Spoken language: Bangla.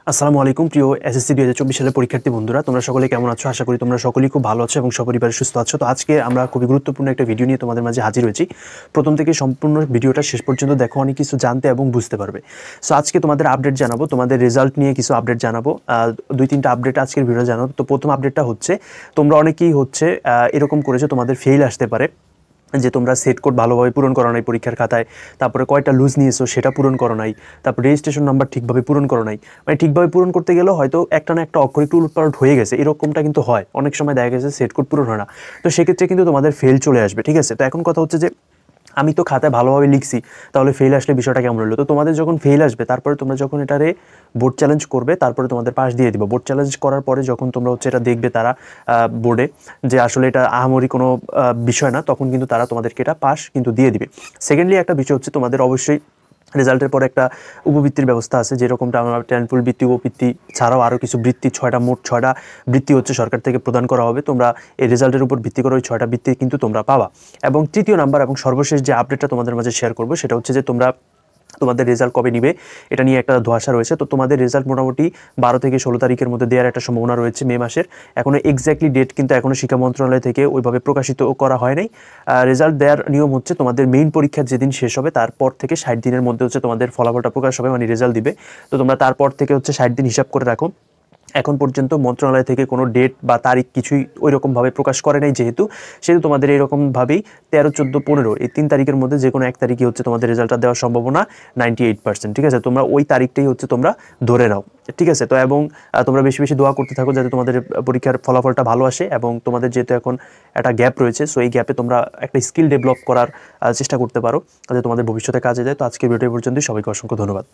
আসসালামু আলাইকুম প্রিয় এসএসসি 2024 সালের পরীক্ষার্থী বন্ধুরা, তোমরা সকলে কেমন আছো? আশা করি তোমরা সকলেই খুব ভালো আছো এবং সপরিবারে সুস্থ আছো। তো আজকে আমরা খুবই গুরুত্বপূর্ণ একটা ভিডিও নিয়ে তোমাদের মাঝে হাজির হয়েছি। প্রথম থেকে সম্পূর্ণ ভিডিওটা শেষ পর্যন্ত দেখো, অনেক কিছু জানতে এবং বুঝতে পারবে। সো আজকে তোমাদের আপডেট জানাবো, তোমাদের রেজাল্ট নিয়ে কিছু আপডেট জানাবো। 2-3টা আপডেট আজকের ভিডিও জানাবো। তো প্রথম আপডেটটা হচ্ছে, তোমরা অনেকেই এরকম করেছো তোমাদের ফেল আসতে পারে, যে তোমরা সেট কোড ভালোভাবে পূরণ করো নাই পরীক্ষার খাতায়, তারপরে কয়টা লুজ নিয়েছো সেটা পূরণ করো নাই, তারপর রেজিস্ট্রেশন নাম্বার ঠিকভাবে পূরণ করো নাই। মানে ঠিকভাবে পূরণ করতে গেলেও হয়তো একটা না একটা অক্ষর একটু উলটপালট হয়ে গেছে, এরকমটা কিন্তু হয়। অনেক সময় দেখা গেছে সেট কোড পূরণ হয় না, তো সেক্ষেত্রে কিন্তু তোমাদের ফেল চলে আসবে। ঠিক আছে, তো এখন কথা হচ্ছে যে আমি তো খাতায় ভালোভাবে লিখছি, তাহলে ফেল আসলে বিষয়টা কেমন হলো? তো তোমাদের যখন ফেল আসবে, তারপরে তোমরা যখন এটারে বোর্ড চ্যালেঞ্জ করবে, তারপরে তোমাদের পাস দিয়ে দিব। বোর্ড চ্যালেঞ্জ করার পরে যখন তোমরা এটা দেখবে তারা বোর্ডে, যে আসলে এটা আহামরি কোনো বিষয় না, তখন কিন্তু তারা তোমাদেরকে এটা পাস কিন্তু দিয়ে দিবে। সেকেন্ডলি একটা বিষয় হচ্ছে, তোমাদের অবশ্যই রেজাল্টের পরে একটা উপবৃত্তির ব্যবস্থা আছে, যেরকমটা আমরা টেনফুল বৃত্তি, উপবৃত্তি ছাড়াও আরও কিছু বৃত্তি, মোট 6টা বৃত্তি সরকার থেকে প্রদান করা হবে। তোমরা এই রেজাল্টের উপর ভিত্তি করে ওই 6টা বৃত্তি কিন্তু তোমরা পাবা। এবং তৃতীয় নাম্বার এবং সর্বশেষ যে আপডেটটা তোমাদের মাঝে শেয়ার করবো, সেটা হচ্ছে যে তোমাদের রেজাল্ট কবে নিবে এটা নিয়ে একটা ধোঁয়াশা রয়েছে। তো তোমাদের রেজাল্ট মোটামুটি 12 থেকে 16 তারিখের মধ্যে দেওয়ার একটা সম্ভাবনা রয়েছে, মে মাসের। এখনো এক্স্যাক্টলি ডেট কিন্তু এখনো শিক্ষা মন্ত্রণালয় থেকে ওইভাবে প্রকাশিত করা হয় নাই। রেজাল্ট দেওয়ার নিয়ম হচ্ছে, তোমাদের মেইন পরীক্ষা যেদিন শেষ হবে তারপর থেকে 60 দিনের মধ্যে তোমাদের ফলাফলটা প্রকাশ হবে, মানে রেজাল্ট দিবে। তো তোমরা তারপর থেকে 60 দিন হিসাব করে রাখো। এখন পর্যন্ত মন্ত্রণালয় থেকে কোনো ডেট বা তারিখ কিছুই ওই রকমভাবে প্রকাশ করে নাই, যেহেতু তোমাদের এরকমভাবেই 13, 14, 15 এই 3 তারিখের মধ্যে যে কোনো এক তারিখই তোমাদের রেজাল্টটা দেওয়ার সম্ভাবনা 98%। ঠিক আছে, তোমরা ওই তারিখটাই তোমরা ধরে নাও। ঠিক আছে, তো এবং তোমরা বেশি বেশি দোয়া করতে থাকো যাতে তোমাদের পরীক্ষার ফলাফলটা ভালো আসে। এবং তোমাদের যেহেতু এখন একটা গ্যাপ রয়েছে, সো এই গ্যাপে তোমরা একটা স্কিল ডেভেলপ করার চেষ্টা করতে পারো, যাতে তোমাদের ভবিষ্যতে কাজে দেয়। তো আজকের ভিডিও পর্যন্তই, সবাইকে অসংখ্য ধন্যবাদ।